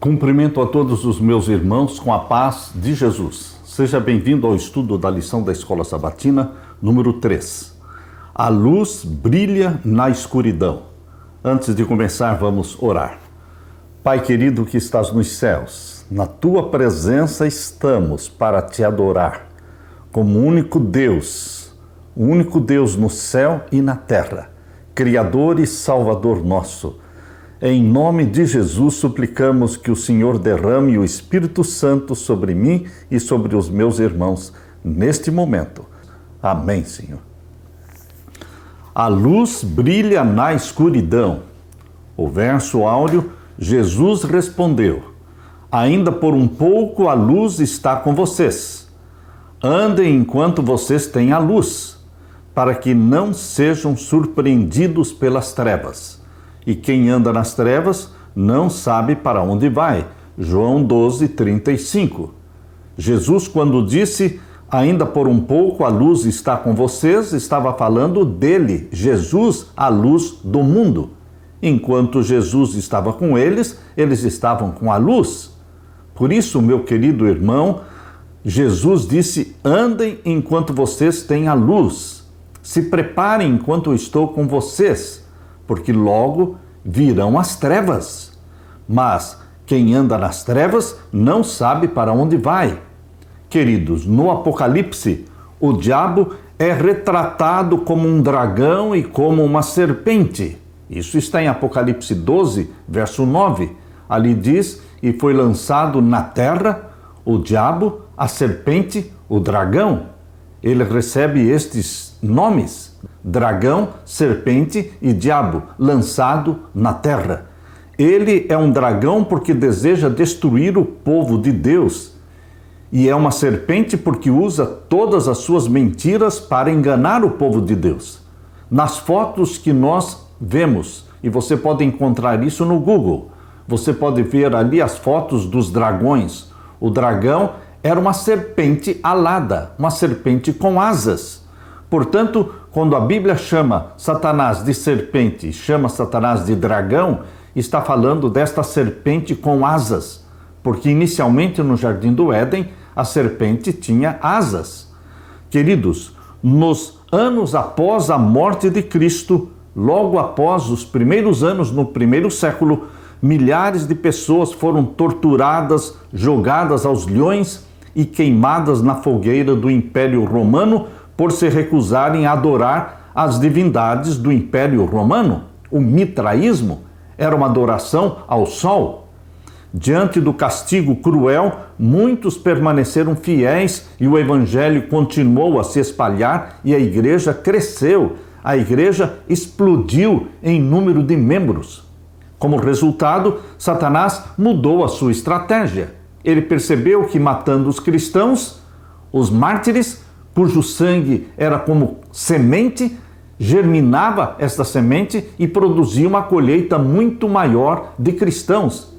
Cumprimento a todos os meus irmãos com a paz de Jesus. Seja bem-vindo ao estudo da lição da Escola Sabatina, número 3. A luz brilha na escuridão. Antes de começar, vamos orar. Pai querido que estás nos céus, na Tua presença estamos para Te adorar como o único Deus no céu e na terra, Criador e Salvador nosso. Em nome de Jesus, suplicamos que o Senhor derrame o Espírito Santo sobre mim e sobre os meus irmãos neste momento. Amém, Senhor. A luz brilha na escuridão. O verso áureo, Jesus respondeu: ainda por um pouco a luz está com vocês. Andem enquanto vocês têm a luz, para que não sejam surpreendidos pelas trevas. E quem anda nas trevas não sabe para onde vai. João 12:35. Jesus, quando disse, ainda por um pouco a luz está com vocês, estava falando dele, Jesus, a luz do mundo. Enquanto Jesus estava com eles, eles estavam com a luz. Por isso, meu querido irmão, Jesus disse, andem enquanto vocês têm a luz. Se preparem enquanto eu estou com vocês, porque logo virão as trevas. Mas quem anda nas trevas não sabe para onde vai. Queridos, no Apocalipse, o diabo é retratado como um dragão e como uma serpente. Isso está em Apocalipse 12, verso 9. Ali diz, e foi lançado na terra o diabo, a serpente, o dragão. Ele recebe estes nomes: dragão, serpente e diabo, lançado na terra. Ele é um dragão porque deseja destruir o povo de Deus. E é uma serpente porque usa todas as suas mentiras para enganar o povo de Deus. Nas fotos que nós vemos, e você pode encontrar isso no Google, você pode ver ali as fotos dos dragões. O dragão era uma serpente alada, uma serpente com asas. Portanto, quando a Bíblia chama Satanás de serpente, chama Satanás de dragão, está falando desta serpente com asas, porque inicialmente no Jardim do Éden, a serpente tinha asas. Queridos, nos anos após a morte de Cristo, logo após os primeiros anos no primeiro século, milhares de pessoas foram torturadas, jogadas aos leões e queimadas na fogueira do Império Romano por se recusarem a adorar as divindades do Império Romano. O mitraísmo era uma adoração ao sol. Diante do castigo cruel, muitos permaneceram fiéis e o evangelho continuou a se espalhar e a igreja cresceu. A igreja explodiu em número de membros. Como resultado, Satanás mudou a sua estratégia. Ele percebeu que matando os cristãos, os mártires, cujo sangue era como semente, germinava esta semente e produzia uma colheita muito maior de cristãos.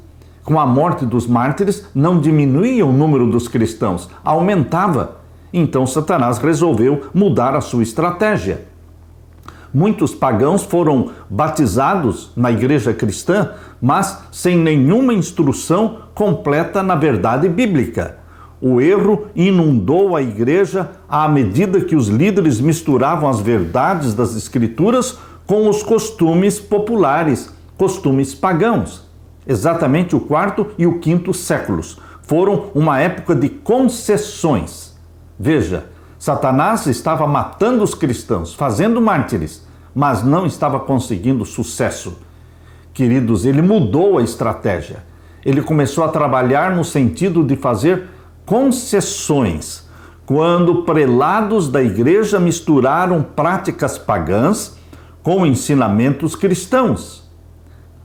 Com a morte dos mártires, não diminuía o número dos cristãos, aumentava. Então Satanás resolveu mudar a sua estratégia. Muitos pagãos foram batizados na igreja cristã, mas sem nenhuma instrução completa na verdade bíblica. O erro inundou a igreja à medida que os líderes misturavam as verdades das Escrituras com os costumes populares, costumes pagãos. Exatamente o quarto e o quinto séculos foram uma época de concessões. Veja, Satanás estava matando os cristãos, fazendo mártires, mas não estava conseguindo sucesso. Queridos, ele mudou a estratégia. Ele começou a trabalhar no sentido de fazer concessões, quando prelados da igreja misturaram práticas pagãs com ensinamentos cristãos.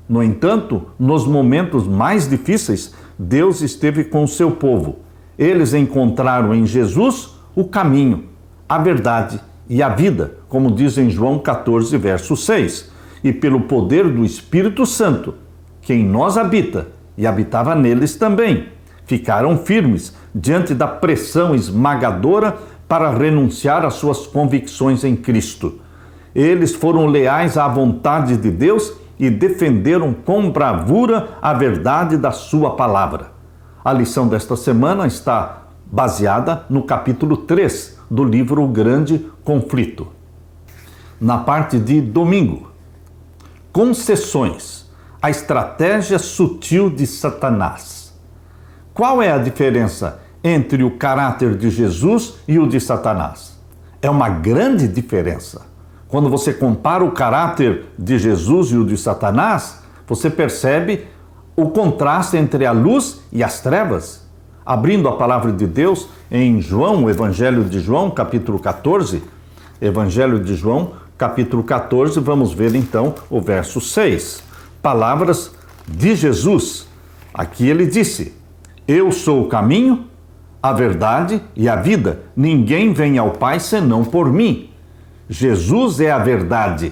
No entanto, nos momentos mais difíceis, Deus esteve com o seu povo. Eles encontraram em Jesus o caminho, a verdade e a vida, como diz em João 14, verso 6. E pelo poder do Espírito Santo, que em nós habita e habitava neles também, ficaram firmes diante da pressão esmagadora para renunciar às suas convicções em Cristo. Eles foram leais à vontade de Deus e defenderam com bravura a verdade da sua palavra. A lição desta semana está baseada no capítulo 3 do livro O Grande Conflito. Na parte de domingo, concessões, a estratégia sutil de Satanás. Qual é a diferença entre o caráter de Jesus e o de Satanás? É uma grande diferença. Quando você compara o caráter de Jesus e o de Satanás, você percebe o contraste entre a luz e as trevas. Abrindo a palavra de Deus em João, o Evangelho de João, capítulo 14, Evangelho de João, capítulo 14, vamos ver então o verso 6. Palavras de Jesus. Aqui ele disse: Eu sou o caminho, a verdade e a vida. Ninguém vem ao Pai senão por mim. Jesus é a verdade.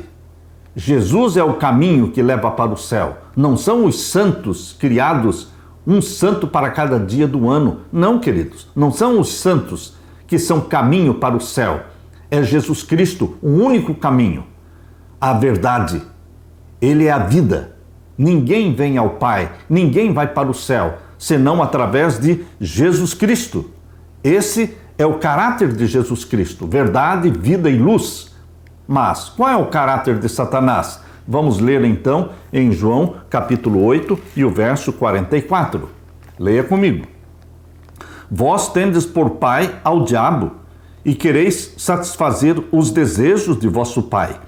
Jesus é o caminho que leva para o céu. Não são os santos criados, um santo para cada dia do ano. Não, queridos. Não são os santos que são caminho para o céu. É Jesus Cristo, o único caminho. A verdade. Ele é a vida. Ninguém vem ao Pai, ninguém vai para o céu, senão através de Jesus Cristo. Esse é o caráter de Jesus Cristo, verdade, vida e luz. Mas qual é o caráter de Satanás? Vamos ler então em João capítulo 8 e o verso 44. Leia comigo. Vós tendes por pai ao diabo e quereis satisfazer os desejos de vosso pai.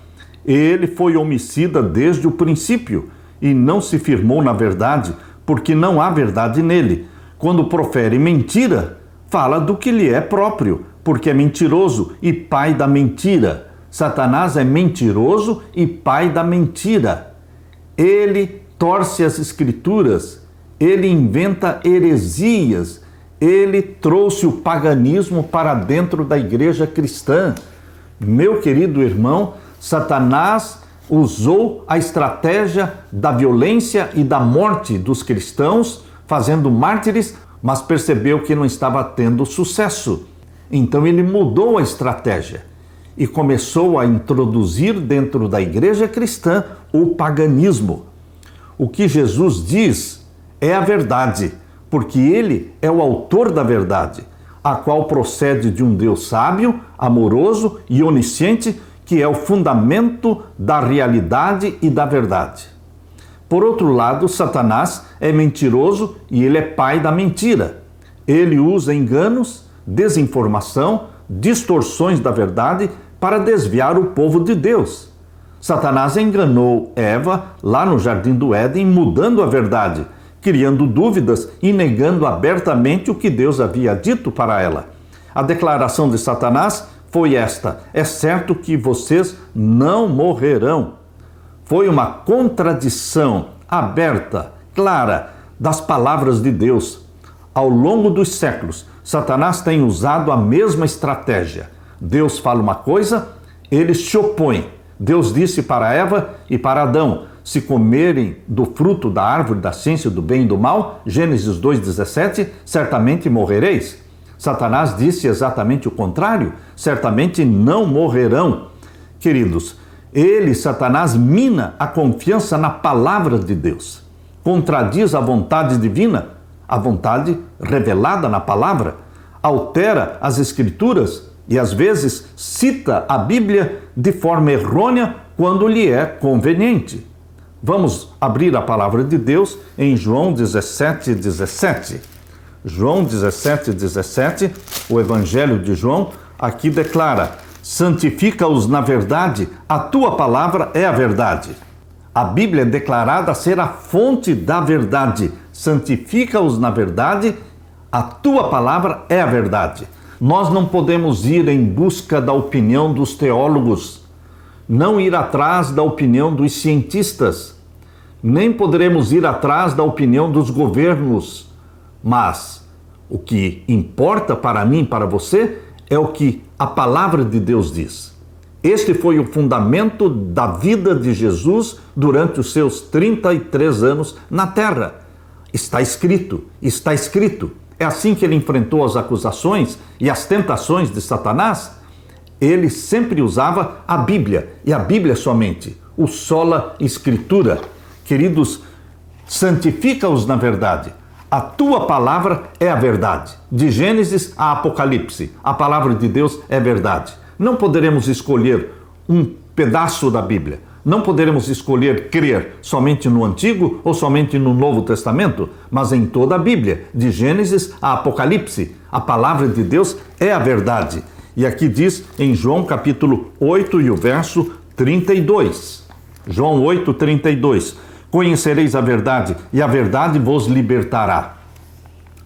Ele foi homicida desde o princípio e não se firmou na verdade, porque não há verdade nele. Quando profere mentira, fala do que lhe é próprio, porque é mentiroso e pai da mentira. Satanás é mentiroso e pai da mentira. Ele torce as escrituras, ele inventa heresias, ele trouxe o paganismo para dentro da igreja cristã. Meu querido irmão, Satanás usou a estratégia da violência e da morte dos cristãos, fazendo mártires, mas percebeu que não estava tendo sucesso. Então ele mudou a estratégia e começou a introduzir dentro da igreja cristã o paganismo. O que Jesus diz é a verdade, porque ele é o autor da verdade, a qual procede de um Deus sábio, amoroso e onisciente, que é o fundamento da realidade e da verdade. Por outro lado, Satanás é mentiroso e ele é pai da mentira. Ele usa enganos, desinformação, distorções da verdade para desviar o povo de Deus. Satanás enganou Eva lá no Jardim do Éden, mudando a verdade, criando dúvidas e negando abertamente o que Deus havia dito para ela. A declaração de Satanás foi esta: é certo que vocês não morrerão. Foi uma contradição aberta, clara, das palavras de Deus. Ao longo dos séculos, Satanás tem usado a mesma estratégia. Deus fala uma coisa, ele se opõe. Deus disse para Eva e para Adão: se comerem do fruto da árvore da ciência do bem e do mal, Gênesis 2,17, certamente morrereis. Satanás disse exatamente o contrário: certamente não morrerão. Queridos, Satanás, mina a confiança na palavra de Deus. Contradiz a vontade divina, a vontade revelada na palavra, altera as escrituras e às vezes cita a Bíblia de forma errônea quando lhe é conveniente. Vamos abrir a palavra de Deus em João 17:17. João 17:17, o Evangelho de João, aqui declara: santifica-os na verdade, a tua palavra é a verdade. A Bíblia é declarada ser a fonte da verdade. Santifica-os na verdade, a tua palavra é a verdade. Nós não podemos ir em busca da opinião dos teólogos, não ir atrás da opinião dos cientistas, nem poderemos ir atrás da opinião dos governos. Mas o que importa para mim e para você é o que a palavra de Deus diz. Este foi o fundamento da vida de Jesus durante os seus 33 anos na terra. Está escrito, está escrito. É assim que ele enfrentou as acusações e as tentações de Satanás. Ele sempre usava a Bíblia, e a Bíblia somente, o sola escritura. Queridos, santifica-os na verdade. A tua palavra é a verdade. De Gênesis a Apocalipse, a palavra de Deus é verdade. Não poderemos escolher um pedaço da Bíblia. Não poderemos escolher crer somente no Antigo ou somente no Novo Testamento, mas em toda a Bíblia, de Gênesis a Apocalipse. A palavra de Deus é a verdade. E aqui diz em João capítulo 8 e o verso 32. João 8, 32. Conhecereis a verdade e a verdade vos libertará.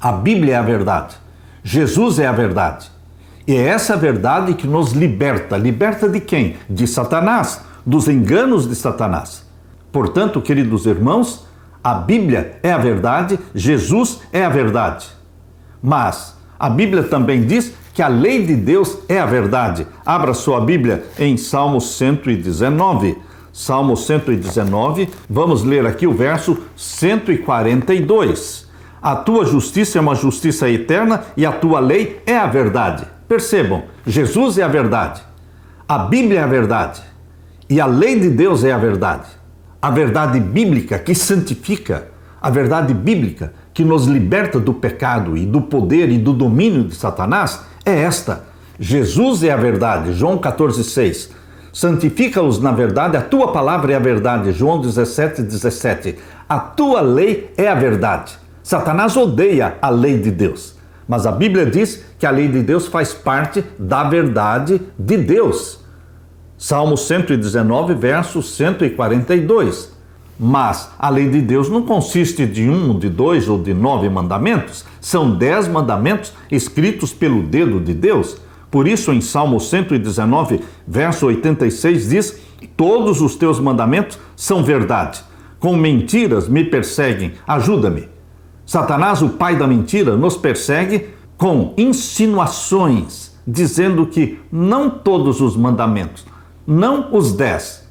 A Bíblia é a verdade. Jesus é a verdade. E é essa verdade que nos liberta. Liberta de quem? De Satanás, dos enganos de Satanás. Portanto, queridos irmãos, a Bíblia é a verdade, Jesus é a verdade. Mas a Bíblia também diz que a lei de Deus é a verdade. Abra sua Bíblia em Salmo 119. Salmo 119, vamos ler aqui o verso 142. A tua justiça é uma justiça eterna e a tua lei é a verdade. Percebam, Jesus é a verdade, a Bíblia é a verdade e a lei de Deus é a verdade. A verdade bíblica que santifica, a verdade bíblica que nos liberta do pecado e do poder e do domínio de Satanás é esta. Jesus é a verdade, João 14,6. Santifica-os na verdade, a tua palavra é a verdade, João 17, 17. A tua lei é a verdade. Satanás odeia a lei de Deus, mas a Bíblia diz que a lei de Deus faz parte da verdade de Deus. Salmo 119, verso 142. Mas a lei de Deus não consiste de 1, de 2 ou de 9 mandamentos. São 10 mandamentos escritos pelo dedo de Deus. Por isso, em Salmo 119, verso 86, diz: todos os teus mandamentos são verdade. Com mentiras me perseguem, ajuda-me. Satanás, o pai da mentira, nos persegue com insinuações, dizendo que não todos os mandamentos, não os 10,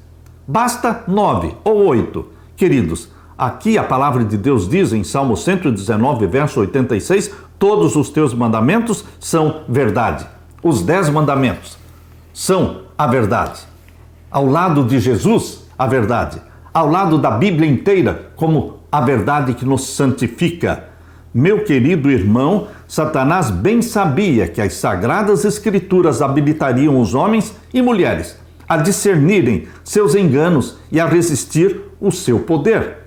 basta 9 ou 8. Queridos, aqui a palavra de Deus diz em Salmo 119, verso 86, todos os teus mandamentos são verdade. Os 10 mandamentos são a verdade. Ao lado de Jesus, a verdade. Ao lado da Bíblia inteira, como a verdade que nos santifica. Meu querido irmão, Satanás bem sabia que as sagradas escrituras habilitariam os homens e mulheres a discernirem seus enganos e a resistir o seu poder.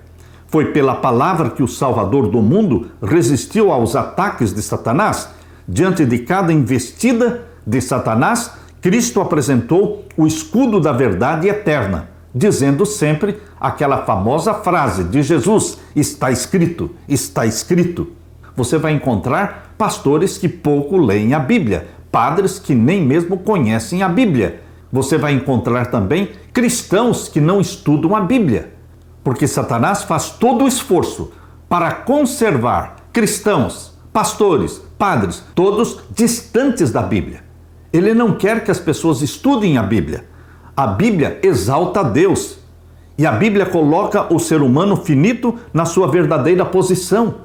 Foi pela palavra que o Salvador do mundo resistiu aos ataques de Satanás. Diante de cada investida de Satanás, Cristo apresentou o escudo da verdade eterna, dizendo sempre aquela famosa frase de Jesus: está escrito, está escrito. Você vai encontrar pastores que pouco leem a Bíblia, padres que nem mesmo conhecem a Bíblia. Você vai encontrar também cristãos que não estudam a Bíblia, porque Satanás faz todo o esforço para conservar cristãos, pastores, padres, todos distantes da Bíblia. Ele não quer que as pessoas estudem a Bíblia. A Bíblia exalta a Deus e a Bíblia coloca o ser humano finito na sua verdadeira posição.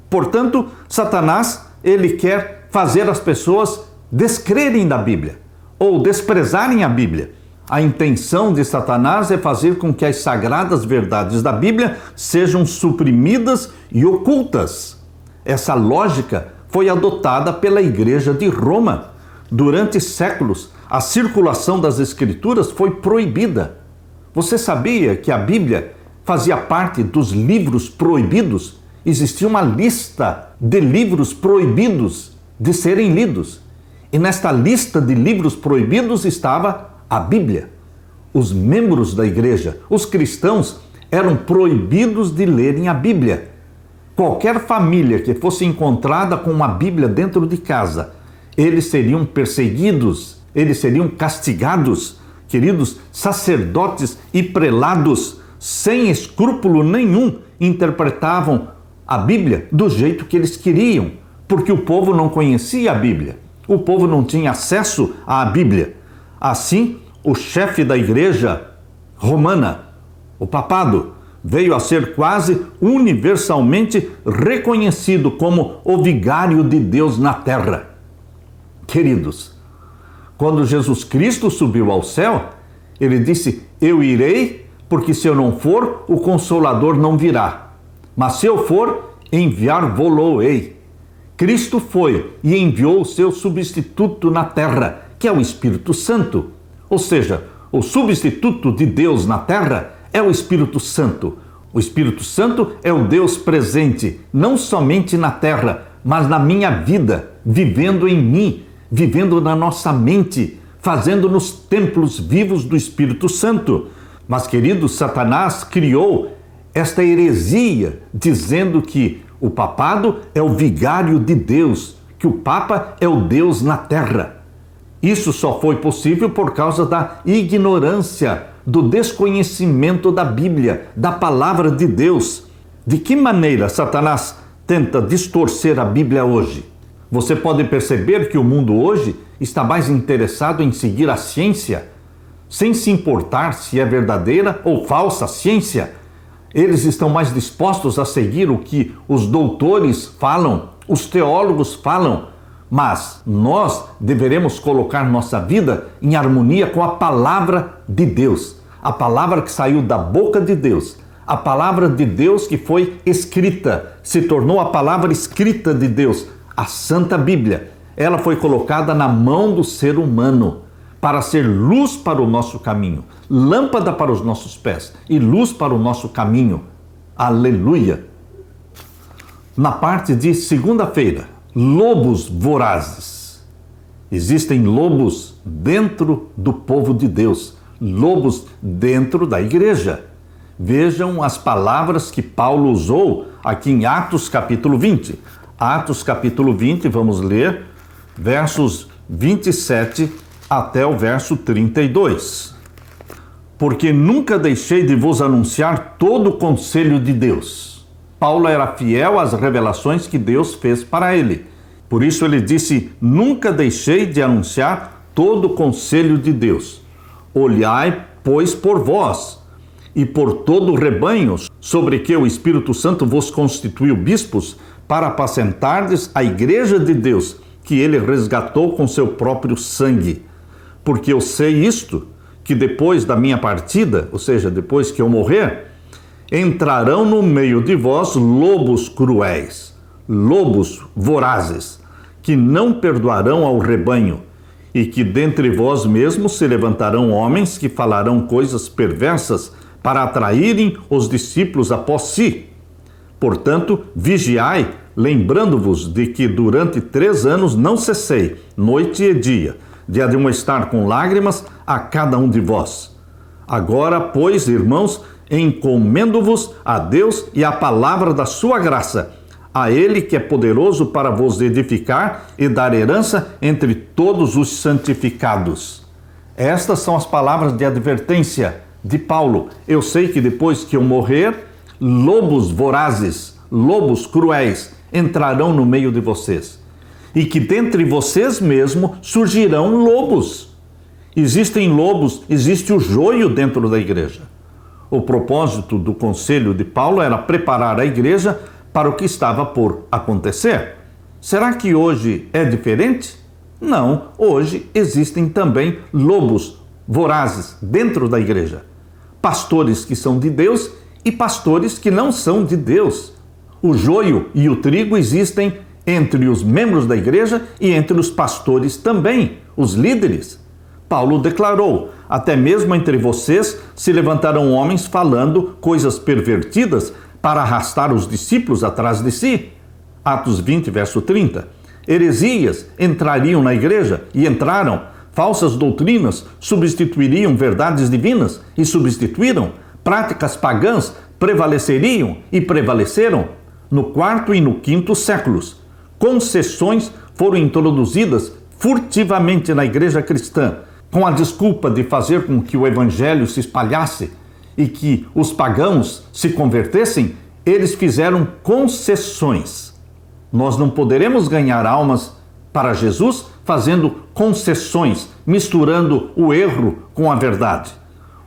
Portanto, Satanás, ele quer fazer as pessoas descrerem da Bíblia ou desprezarem a Bíblia. A intenção de Satanás é fazer com que as sagradas verdades da Bíblia sejam suprimidas e ocultas. Essa lógica foi adotada pela Igreja de Roma. Durante séculos, a circulação das Escrituras foi proibida. Você sabia que a Bíblia fazia parte dos livros proibidos? Existia uma lista de livros proibidos de serem lidos. E nesta lista de livros proibidos estava a Bíblia. Os membros da igreja, os cristãos, eram proibidos de lerem a Bíblia. Qualquer família que fosse encontrada com uma Bíblia dentro de casa, eles seriam perseguidos, eles seriam castigados. Queridos, sacerdotes e prelados, sem escrúpulo nenhum, interpretavam a Bíblia do jeito que eles queriam, porque o povo não conhecia a Bíblia. O povo não tinha acesso à Bíblia. Assim, o chefe da igreja romana, o papado, veio a ser quase universalmente reconhecido como o vigário de Deus na terra. Queridos, quando Jesus Cristo subiu ao céu, ele disse: eu irei porque se eu não for, o Consolador não virá. Mas se eu for, enviar-vos-ei. Cristo foi e enviou o seu substituto na terra, que é o Espírito Santo. Ou seja, o substituto de Deus na terra é o Espírito Santo. O Espírito Santo é o Deus presente, não somente na terra, mas na minha vida, vivendo em mim, vivendo na nossa mente, fazendo-nos templos vivos do Espírito Santo. Mas, querido, Satanás criou esta heresia, dizendo que o papado é o vigário de Deus, que o Papa é o Deus na terra. Isso só foi possível por causa da ignorância, do desconhecimento da Bíblia, da palavra de Deus. De que maneira Satanás tenta distorcer a Bíblia hoje? Você pode perceber que o mundo hoje está mais interessado em seguir a ciência, sem se importar se é verdadeira ou falsa ciência. Eles estão mais dispostos a seguir o que os doutores falam, os teólogos falam, mas nós deveremos colocar nossa vida em harmonia com a palavra de Deus, a palavra que saiu da boca de Deus, a palavra de Deus que foi escrita, se tornou a palavra escrita de Deus, a Santa Bíblia. Ela foi colocada na mão do ser humano para ser luz para o nosso caminho, lâmpada para os nossos pés e luz para o nosso caminho. Aleluia! Na parte de segunda-feira, lobos vorazes. Existem lobos dentro do povo de Deus, lobos dentro da igreja. Vejam as palavras que Paulo usou aqui em Atos capítulo 20. Atos capítulo 20, vamos ler versos 27 até o verso 32. Porque nunca deixei de vos anunciar todo o conselho de Deus. Paulo era fiel às revelações que Deus fez para ele. Por isso ele disse, nunca deixei de anunciar todo o conselho de Deus. Olhai, pois, por vós e por todo o rebanho, sobre que o Espírito Santo vos constituiu bispos, para apacentardes a igreja de Deus, que ele resgatou com seu próprio sangue. Porque eu sei isto, que depois da minha partida, ou seja, depois que eu morrer, entrarão no meio de vós lobos cruéis, lobos vorazes, que não perdoarão ao rebanho, e que dentre vós mesmos se levantarão homens que falarão coisas perversas para atraírem os discípulos após si. Portanto, vigiai, lembrando-vos de que durante 3 anos não cessei, noite e dia, de admoestar com lágrimas a cada um de vós. Agora, pois, irmãos, encomendo-vos a Deus e à palavra da sua graça, a Ele que é poderoso para vos edificar e dar herança entre todos os santificados. Estas são as palavras de advertência de Paulo. Eu sei que depois que eu morrer, lobos vorazes, lobos cruéis entrarão no meio de vocês. E que dentre vocês mesmos surgirão lobos. Existem lobos, existe o joio dentro da igreja. O propósito do conselho de Paulo era preparar a igreja para o que estava por acontecer. Será que hoje é diferente? Não, hoje existem também lobos vorazes dentro da igreja. Pastores que são de Deus e pastores que não são de Deus. O joio e o trigo existem entre os membros da igreja e entre os pastores também, os líderes. Paulo declarou, até mesmo entre vocês se levantarão homens falando coisas pervertidas para arrastar os discípulos atrás de si. Atos 20, verso 30. Heresias entrariam na igreja e entraram. Falsas doutrinas substituiriam verdades divinas e substituíram. Práticas pagãs prevaleceriam e prevaleceram. No 4º e no 5º séculos, concessões foram introduzidas furtivamente na igreja cristã, com a desculpa de fazer com que o evangelho se espalhasse e que os pagãos se convertessem. Eles fizeram concessões. Nós não poderemos ganhar almas para Jesus fazendo concessões, misturando o erro com a verdade.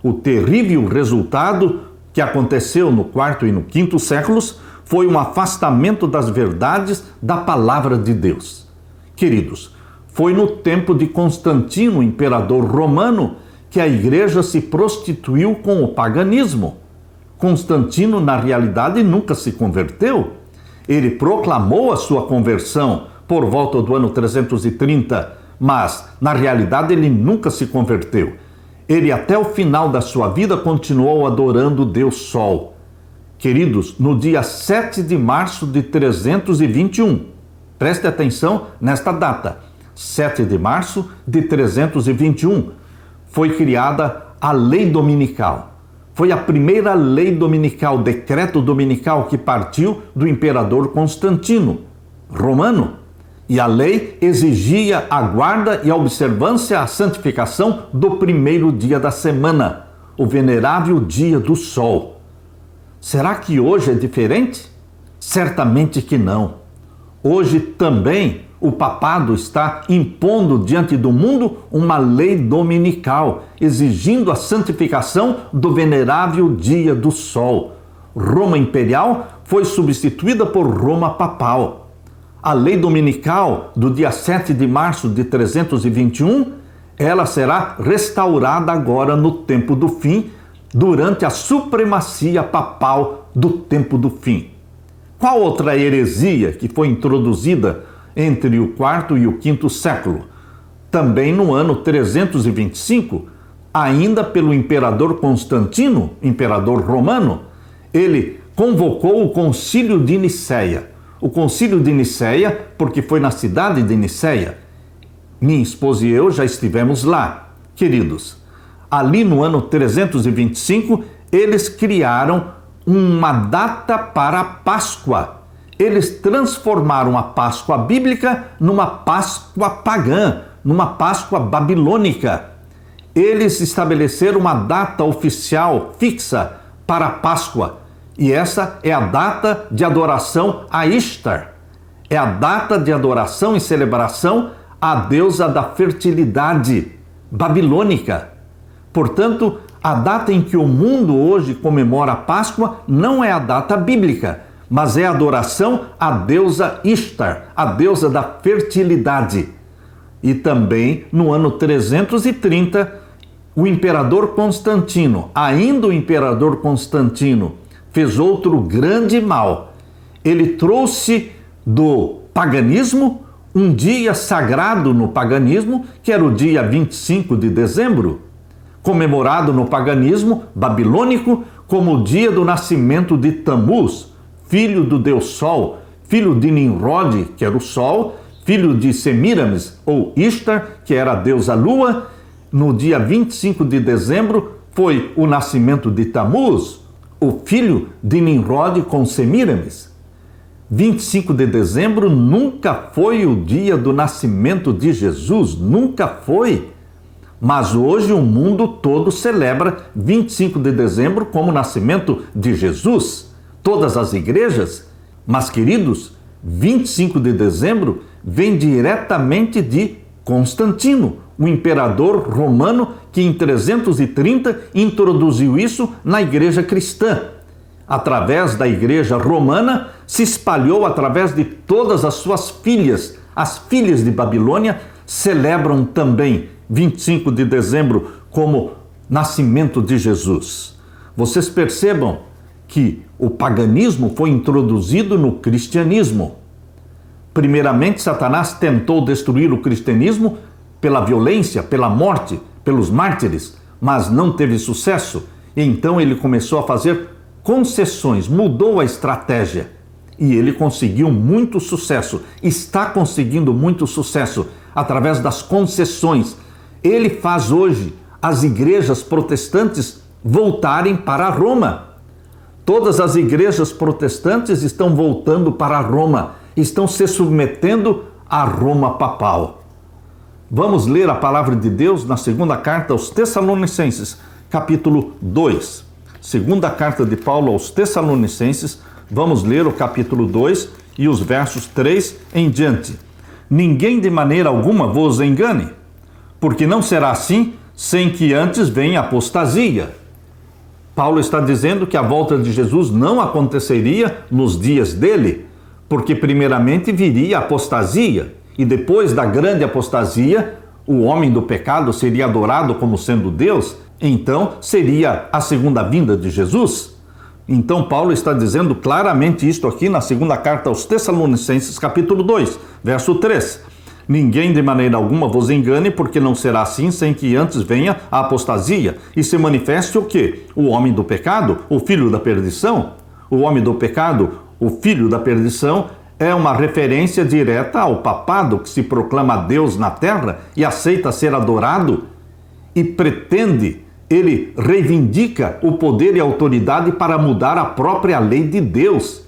O terrível resultado que aconteceu no 4º e no 5º séculos foi um afastamento das verdades da palavra de Deus. Queridos, foi no tempo de Constantino, imperador romano, que a igreja se prostituiu com o paganismo. Constantino, na realidade, nunca se converteu. Ele proclamou a sua conversão por volta do ano 330, mas, na realidade, ele nunca se converteu. Ele, até o final da sua vida, continuou adorando o Deus Sol. Queridos, no dia 7 de março de 321, preste atenção nesta data, 7 de março de 321, foi criada a Lei Dominical. Foi a primeira lei dominical, decreto dominical, que partiu do imperador Constantino, romano. E a lei exigia a guarda e a observância, a santificação do primeiro dia da semana, o venerável dia do sol. Será que hoje é diferente? Certamente que não. Hoje também o papado está impondo diante do mundo uma lei dominical, exigindo a santificação do venerável dia do sol. Roma imperial foi substituída por Roma papal. A lei dominical do dia 7 de março de 321, ela será restaurada agora no tempo do fim, durante a supremacia papal do tempo do fim. Qual outra heresia que foi introduzida entre o quarto e o quinto século? Também no ano 325, ainda pelo imperador Constantino, imperador romano, ele convocou o Concílio de Nicéia. O Concílio de Nicéia, porque foi na cidade de Nicéia. Minha esposa e eu já estivemos lá, queridos. Ali no ano 325, eles criaram uma data para a Páscoa. Eles transformaram a Páscoa bíblica numa Páscoa pagã, numa Páscoa babilônica. Eles estabeleceram uma data oficial fixa para a Páscoa. E essa é a data de adoração a Ishtar. É a data de adoração e celebração à deusa da fertilidade babilônica. Portanto, a data em que o mundo hoje comemora a Páscoa não é a data bíblica, mas é a adoração à deusa Ishtar, a deusa da fertilidade. E também, no ano 330, o imperador Constantino, ainda o imperador Constantino, fez outro grande mal. Ele trouxe do paganismo um dia sagrado no paganismo, que era o dia 25 de dezembro, comemorado no paganismo babilônico como o dia do nascimento de Tamuz, filho do deus Sol, filho de Nimrod, que era o Sol, filho de Semíramis, ou Ishtar, que era a deusa Lua. No dia 25 de dezembro foi o nascimento de Tamuz, o filho de Nimrod com Semíramis. 25 de dezembro nunca foi o dia do nascimento de Jesus, nunca foi. Mas hoje o mundo todo celebra 25 de dezembro como o nascimento de Jesus. Todas as igrejas. Mas, queridos, 25 de dezembro vem diretamente de Constantino, o imperador romano que em 330 introduziu isso na igreja cristã. Através da igreja romana, se espalhou através de todas as suas filhas. As filhas de Babilônia celebram também 25 de dezembro como nascimento de Jesus. Vocês percebam que o paganismo foi introduzido no cristianismo. Primeiramente, Satanás tentou destruir o cristianismo pela violência, pela morte, pelos mártires, mas não teve sucesso. E então ele começou a fazer concessões, mudou a estratégia. E ele conseguiu muito sucesso, está conseguindo muito sucesso através das concessões. Ele faz hoje as igrejas protestantes voltarem para Roma. Todas as igrejas protestantes estão voltando para Roma, estão se submetendo a Roma papal. Vamos ler a palavra de Deus na segunda carta aos Tessalonicenses, capítulo 2. Segunda carta de Paulo aos Tessalonicenses, vamos ler o capítulo 2 e os versos 3 em diante. Ninguém de maneira alguma vos engane, porque não será assim sem que antes venha apostasia. Paulo está dizendo que a volta de Jesus não aconteceria nos dias dele, porque primeiramente viria a apostasia, e depois da grande apostasia, o homem do pecado seria adorado como sendo Deus, então seria a segunda vinda de Jesus. Então Paulo está dizendo claramente isto aqui na segunda carta aos Tessalonicenses, capítulo 2, verso 3. Ninguém de maneira alguma vos engane, porque não será assim sem que antes venha a apostasia e se manifeste o quê? O homem do pecado, o filho da perdição. O homem do pecado, o filho da perdição, é uma referência direta ao papado que se proclama Deus na terra e aceita ser adorado e pretende, ele reivindica o poder e a autoridade para mudar a própria lei de Deus,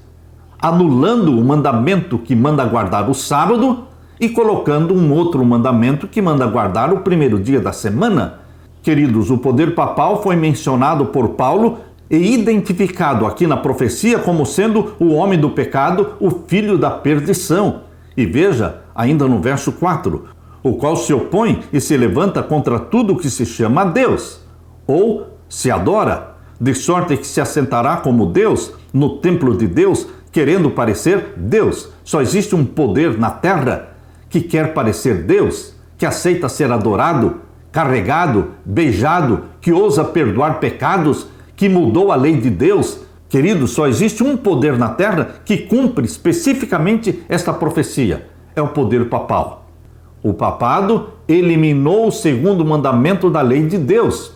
anulando o mandamento que manda guardar o sábado e colocando um outro mandamento que manda guardar o primeiro dia da semana. Queridos, o poder papal foi mencionado por Paulo e identificado aqui na profecia como sendo o homem do pecado, o filho da perdição. E veja, ainda no verso 4, o qual se opõe e se levanta contra tudo que se chama Deus, ou se adora, de sorte que se assentará como Deus no templo de Deus, querendo parecer Deus. Só existe um poder na terra que quer parecer Deus, que aceita ser adorado, carregado, beijado, que ousa perdoar pecados, que mudou a lei de Deus. Queridos, só existe um poder na terra que cumpre especificamente esta profecia. É o poder papal. O papado eliminou o segundo mandamento da lei de Deus.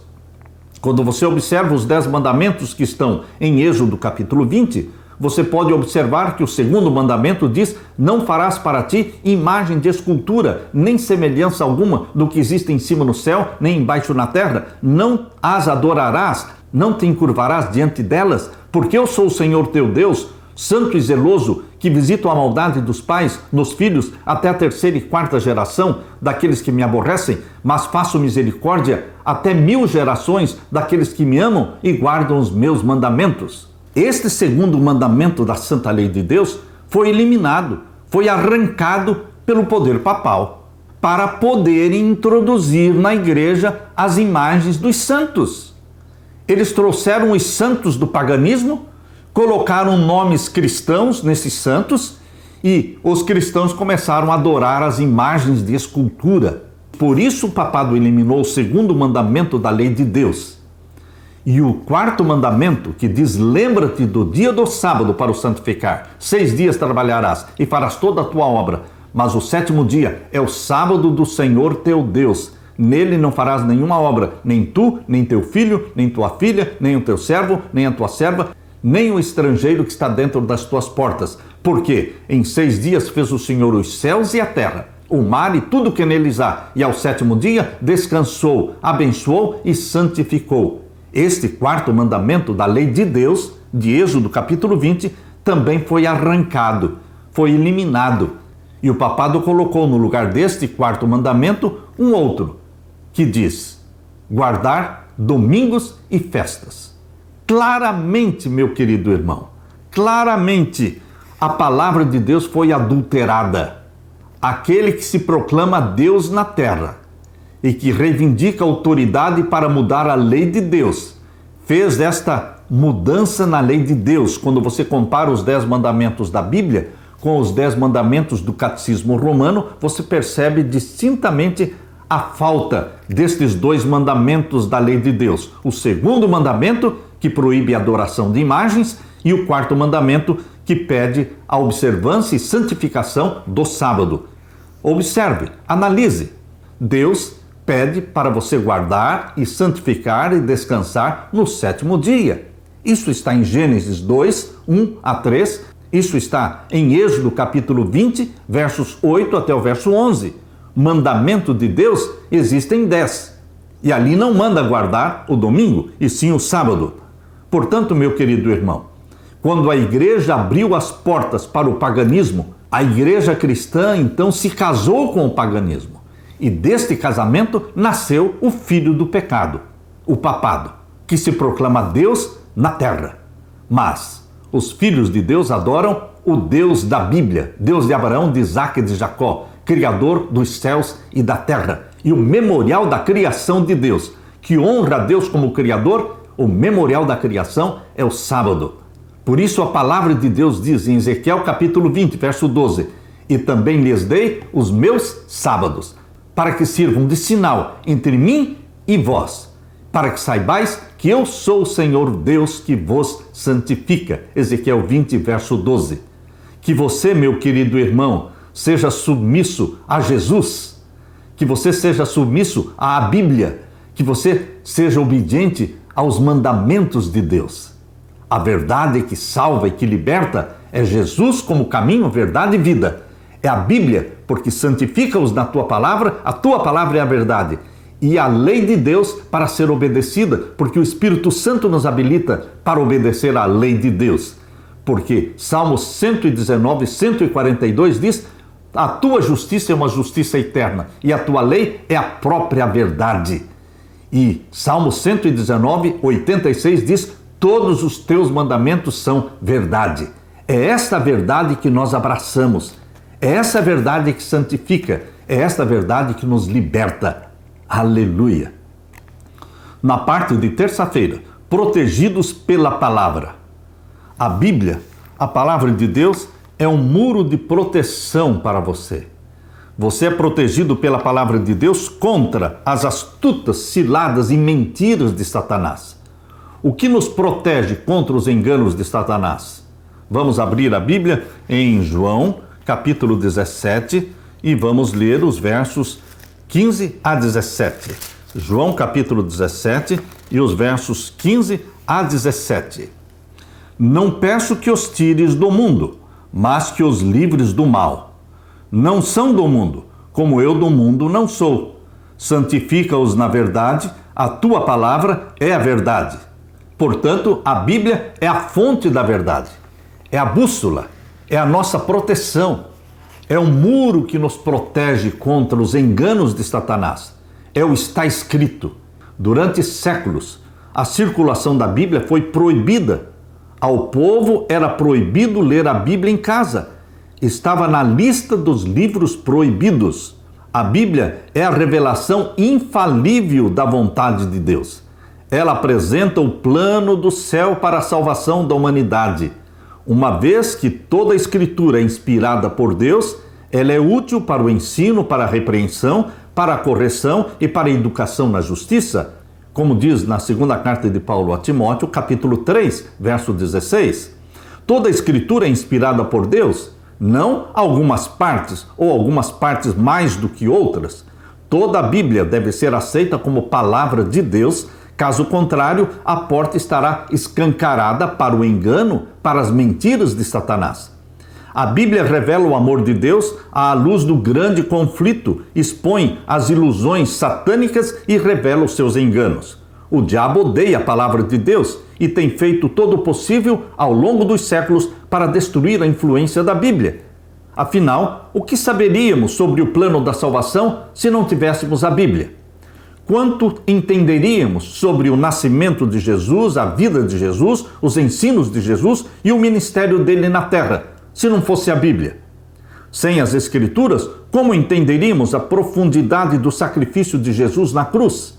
Quando você observa os 10 mandamentos que estão em Êxodo capítulo 20, você pode observar que o segundo mandamento diz: não farás para ti imagem de escultura, nem semelhança alguma do que existe em cima no céu, nem embaixo na terra. Não as adorarás, não te encurvarás diante delas, porque eu sou o Senhor teu Deus, santo e zeloso, que visito a maldade dos pais nos filhos até a 3ª e 4ª geração daqueles que me aborrecem, mas faço misericórdia até 1000 gerações daqueles que me amam e guardam os meus mandamentos. Este segundo mandamento da Santa Lei de Deus foi eliminado, foi arrancado pelo poder papal, para poder introduzir na igreja as imagens dos santos. Eles trouxeram os santos do paganismo, colocaram nomes cristãos nesses santos e os cristãos começaram a adorar as imagens de escultura. Por isso o papado eliminou o segundo mandamento da lei de Deus. E o 4º mandamento, que diz: lembra-te do dia do sábado para o santificar. 6 dias trabalharás e farás toda a tua obra, mas o 7º dia é o sábado do Senhor teu Deus. Nele não farás nenhuma obra, nem tu, nem teu filho, nem tua filha, nem o teu servo, nem a tua serva, nem o estrangeiro que está dentro das tuas portas. Porque em 6 dias fez o Senhor os céus e a terra, o mar e tudo que neles há, e ao 7º dia descansou, abençoou e santificou. Este 4º mandamento da lei de Deus, de Êxodo capítulo 20, também foi arrancado, foi eliminado. E o papado colocou no lugar deste 4º mandamento um outro, que diz: guardar domingos e festas. Claramente, meu querido irmão, claramente a palavra de Deus foi adulterada. Aquele que se proclama Deus na terra e que reivindica autoridade para mudar a lei de Deus, fez esta mudança na lei de Deus. Quando você compara os 10 mandamentos da Bíblia com os 10 mandamentos do Catecismo Romano, você percebe distintamente a falta destes 2 mandamentos da lei de Deus. O segundo mandamento, que proíbe a adoração de imagens, e o 4º mandamento, que pede a observância e santificação do sábado. Observe, analise. Deus pede para você guardar e santificar e descansar no 7º dia. Isso está em Gênesis 2, 1 a 3. Isso está em Êxodo capítulo 20, versos 8 até o verso 11. Mandamento de Deus existem 10. E ali não manda guardar o domingo, e sim o sábado. Portanto, meu querido irmão, quando a igreja abriu as portas para o paganismo, a igreja cristã então se casou com o paganismo. E deste casamento nasceu o filho do pecado, o papado, que se proclama Deus na terra. Mas os filhos de Deus adoram o Deus da Bíblia, Deus de Abraão, de Isaque e de Jacó, Criador dos céus e da terra, e o memorial da criação de Deus, que honra a Deus como Criador. O memorial da criação é o sábado. Por isso a palavra de Deus diz em Ezequiel capítulo 20, verso 12: e também lhes dei os meus sábados. para que sirvam de sinal entre mim e vós, para que saibais que eu sou o Senhor Deus que vos santifica. Ezequiel 20, verso 12. Que você, meu querido irmão, seja submisso a Jesus, que você seja submisso à Bíblia, que você seja obediente aos mandamentos de Deus. A verdade que salva e que liberta é Jesus como caminho, verdade e vida. É a Bíblia, porque santifica-os na tua palavra, a tua palavra é a verdade. E a lei de Deus para ser obedecida, porque o Espírito Santo nos habilita para obedecer à lei de Deus. Porque Salmos 119, 142 diz: a tua justiça é uma justiça eterna e a tua lei é a própria verdade. E Salmo 119, 86 diz: todos os teus mandamentos são verdade. É esta verdade que nós abraçamos. É essa verdade que santifica. É esta verdade que nos liberta. Aleluia! Na parte de terça-feira, protegidos pela palavra. A Bíblia, a palavra de Deus, é um muro de proteção para você. Você é protegido pela palavra de Deus contra as astutas ciladas e mentiras de Satanás. O que nos protege contra os enganos de Satanás? Vamos abrir a Bíblia em João, capítulo 17, e vamos ler os versos 15 a 17. João, capítulo 17, e os versos 15 a 17. Não peço que os tires do mundo, mas que os livres do mal. Não são do mundo, como eu do mundo não sou. Santifica-os na verdade, a tua palavra é a verdade. Portanto, a Bíblia é a fonte da verdade, é a bússola, é a nossa proteção, é o muro que nos protege contra os enganos de Satanás. É o está escrito. Durante séculos, a circulação da Bíblia foi proibida. Ao povo era proibido ler a Bíblia em casa. Estava na lista dos livros proibidos. A Bíblia é a revelação infalível da vontade de Deus. Ela apresenta o plano do céu para a salvação da humanidade. Uma vez que toda a Escritura é inspirada por Deus, ela é útil para o ensino, para a repreensão, para a correção e para a educação na justiça, como diz na segunda carta de Paulo a Timóteo, capítulo 3, verso 16. Toda a Escritura é inspirada por Deus, não algumas partes ou algumas partes mais do que outras. Toda a Bíblia deve ser aceita como palavra de Deus, caso contrário, a porta estará escancarada para o engano, para as mentiras de Satanás. A Bíblia revela o amor de Deus à luz do grande conflito, expõe as ilusões satânicas e revela os seus enganos. O diabo odeia a palavra de Deus e tem feito todo o possível ao longo dos séculos para destruir a influência da Bíblia. Afinal, o que saberíamos sobre o plano da salvação se não tivéssemos a Bíblia? Quanto entenderíamos sobre o nascimento de Jesus, a vida de Jesus, os ensinos de Jesus e o ministério dele na terra, se não fosse a Bíblia? Sem as Escrituras, como entenderíamos a profundidade do sacrifício de Jesus na cruz,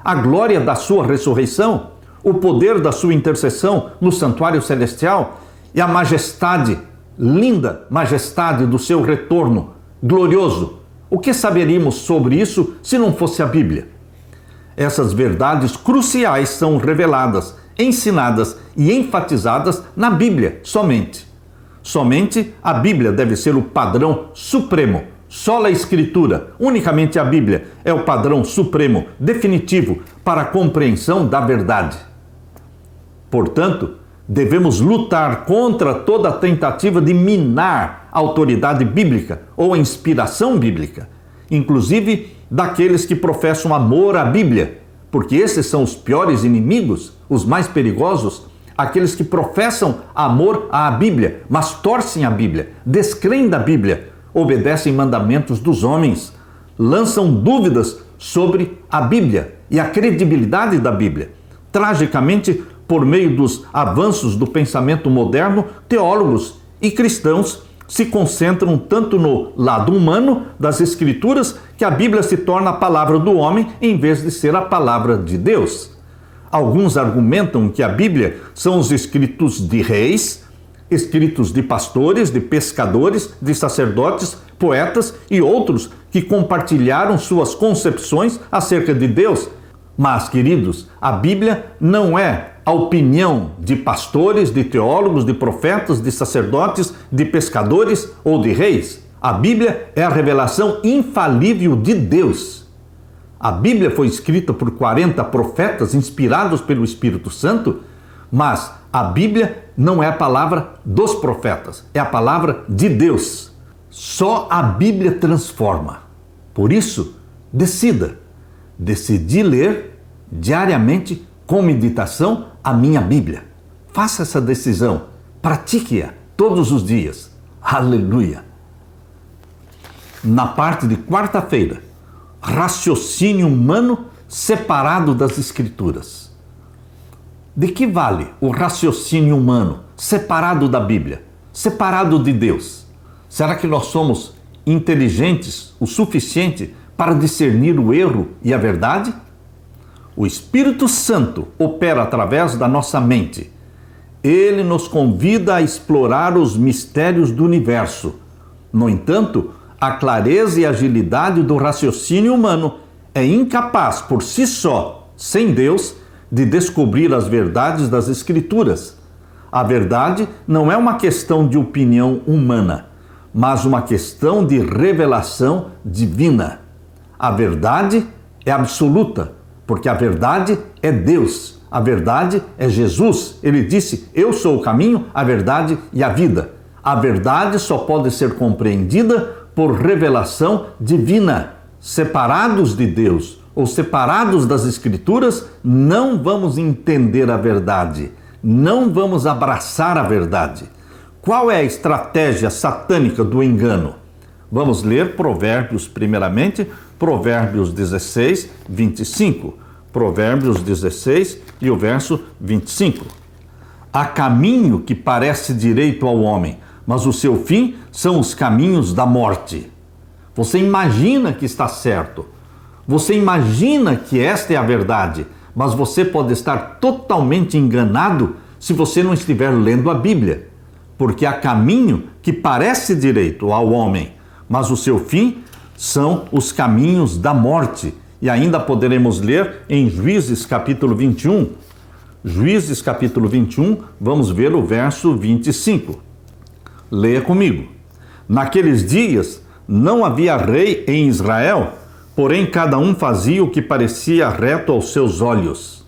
a glória da sua ressurreição, o poder da sua intercessão no santuário celestial e a majestade, linda majestade do seu retorno glorioso? O que saberíamos sobre isso se não fosse a Bíblia? Essas verdades cruciais são reveladas, ensinadas e enfatizadas na Bíblia somente. Somente a Bíblia deve ser o padrão supremo. Só a Escritura, unicamente a Bíblia, é o padrão supremo, definitivo, para a compreensão da verdade. Portanto, devemos lutar contra toda tentativa de minar a autoridade bíblica ou a inspiração bíblica, inclusive daqueles que professam amor à Bíblia, porque esses são os piores inimigos, os mais perigosos, aqueles que professam amor à Bíblia, mas torcem a Bíblia, descreem da Bíblia, obedecem mandamentos dos homens, lançam dúvidas sobre a Bíblia e a credibilidade da Bíblia. Tragicamente, por meio dos avanços do pensamento moderno, teólogos e cristãos se concentram tanto no lado humano das Escrituras que a Bíblia se torna a palavra do homem em vez de ser a palavra de Deus. Alguns argumentam que a Bíblia são os escritos de reis, escritos de pastores, de pescadores, de sacerdotes, poetas e outros que compartilharam suas concepções acerca de Deus. Mas, queridos, a Bíblia não é a opinião de pastores, de teólogos, de profetas, de sacerdotes, de pescadores ou de reis. A Bíblia é a revelação infalível de Deus. A Bíblia foi escrita por 40 profetas inspirados pelo Espírito Santo, mas a Bíblia não é a palavra dos profetas, é a palavra de Deus. Só a Bíblia transforma. Por isso, decidi ler diariamente com meditação a minha Bíblia. Faça essa decisão, pratique-a todos os dias. Aleluia! Na parte de quarta-feira, raciocínio humano separado das Escrituras. De que vale o raciocínio humano separado da Bíblia, separado de Deus? Será que nós somos inteligentes o suficiente para discernir o erro e a verdade? O Espírito Santo opera através da nossa mente. Ele nos convida a explorar os mistérios do universo. No entanto, a clareza e agilidade do raciocínio humano é incapaz por si só, sem Deus, de descobrir as verdades das Escrituras. A verdade não é uma questão de opinião humana, mas uma questão de revelação divina. A verdade é absoluta, porque a verdade é Deus. A verdade é Jesus. Ele disse: eu sou o caminho, a verdade e a vida. A verdade só pode ser compreendida por revelação divina. Separados de Deus ou separados das Escrituras, não vamos entender a verdade, não vamos abraçar a verdade. Qual é a estratégia satânica do engano? Vamos ler Provérbios primeiramente, Provérbios 16, 25. Provérbios 16 e o verso 25. Há caminho que parece direito ao homem, mas o seu fim são os caminhos da morte. Você imagina que está certo. Você imagina que esta é a verdade, mas você pode estar totalmente enganado se você não estiver lendo a Bíblia. Porque há caminho que parece direito ao homem, mas o seu fim são os caminhos da morte. E ainda poderemos ler em Juízes capítulo 21. Juízes capítulo 21, vamos ver o verso 25. Leia comigo. Naqueles dias não havia rei em Israel, porém cada um fazia o que parecia reto aos seus olhos.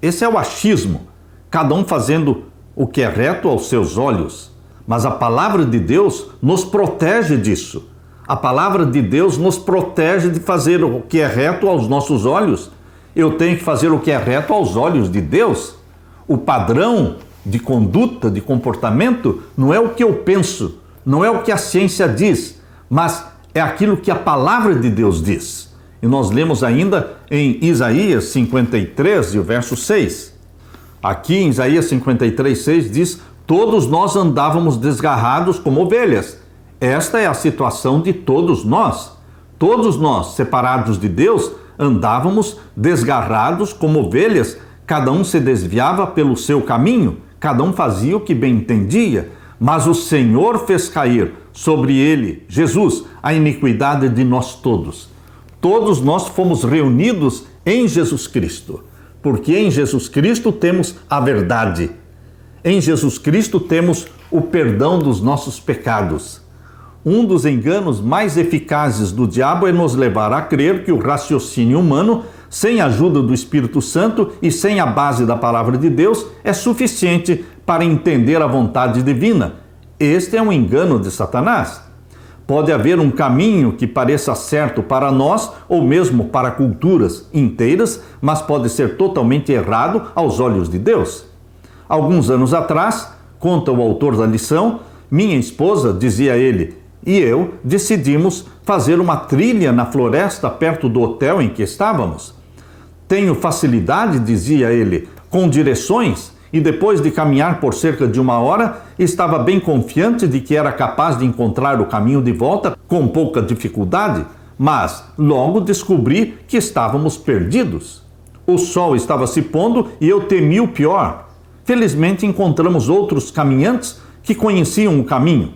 Esse é o achismo, cada um fazendo o que é reto aos seus olhos. Mas a palavra de Deus nos protege disso. A palavra de Deus nos protege de fazer o que é reto aos nossos olhos. Eu tenho que fazer o que é reto aos olhos de Deus. O padrão de conduta, de comportamento, não é o que eu penso, não é o que a ciência diz, mas é aquilo que a palavra de Deus diz. E nós lemos ainda em Isaías 53, e o verso 6. Aqui em Isaías 53, 6 diz: todos nós andávamos desgarrados como ovelhas. Esta é a situação de todos nós. Todos nós, separados de Deus, andávamos desgarrados como ovelhas. Cada um se desviava pelo seu caminho, cada um fazia o que bem entendia. Mas o Senhor fez cair sobre ele, Jesus, a iniquidade de nós todos. Todos nós fomos reunidos em Jesus Cristo, porque em Jesus Cristo temos a verdade. Em Jesus Cristo temos o perdão dos nossos pecados. Um dos enganos mais eficazes do diabo é nos levar a crer que o raciocínio humano, sem a ajuda do Espírito Santo e sem a base da palavra de Deus, é suficiente para entender a vontade divina. Este é um engano de Satanás. Pode haver um caminho que pareça certo para nós ou mesmo para culturas inteiras, mas pode ser totalmente errado aos olhos de Deus. Alguns anos atrás, conta o autor da lição, minha esposa, dizia ele, e eu decidimos fazer uma trilha na floresta perto do hotel em que estávamos. Tenho facilidade, dizia ele, com direções, e depois de caminhar por cerca de 1 hora, estava bem confiante de que era capaz de encontrar o caminho de volta com pouca dificuldade, mas logo descobri que estávamos perdidos. O sol estava se pondo e eu temi o pior. Felizmente encontramos outros caminhantes que conheciam o caminho.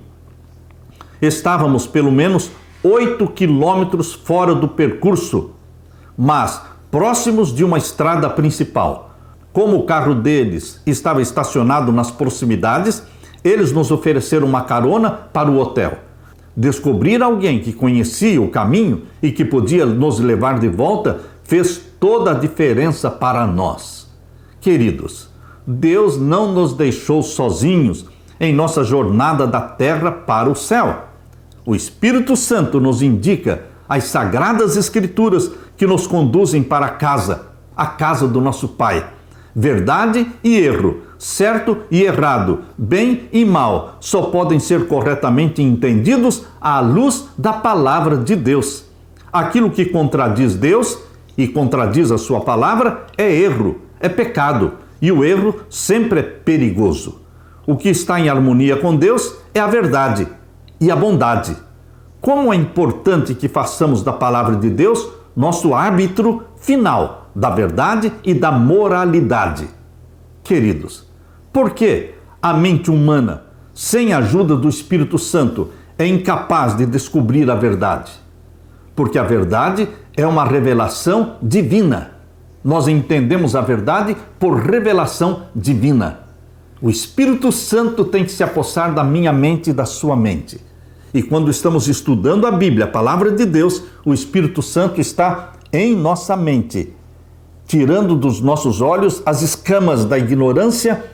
Estávamos pelo menos 8 quilômetros fora do percurso, mas próximos de uma estrada principal. Como o carro deles estava estacionado nas proximidades, eles nos ofereceram uma carona para o hotel. Descobrir alguém que conhecia o caminho e que podia nos levar de volta fez toda a diferença para nós. Queridos, Deus não nos deixou sozinhos em nossa jornada da terra para o céu. O Espírito Santo nos indica as sagradas escrituras que nos conduzem para a casa do nosso Pai. Verdade e erro, certo e errado, bem e mal, só podem ser corretamente entendidos à luz da palavra de Deus. Aquilo que contradiz Deus e contradiz a sua palavra é erro, é pecado, e o erro sempre é perigoso. O que está em harmonia com Deus é a verdade e a bondade. Como é importante que façamos da palavra de Deus nosso árbitro final da verdade e da moralidade. Queridos, por que a mente humana, sem a ajuda do Espírito Santo, é incapaz de descobrir a verdade? Porque a verdade é uma revelação divina. Nós entendemos a verdade por revelação divina. O Espírito Santo tem que se apossar da minha mente e da sua mente. E quando estamos estudando a Bíblia, a palavra de Deus, o Espírito Santo está em nossa mente, tirando dos nossos olhos as escamas da ignorância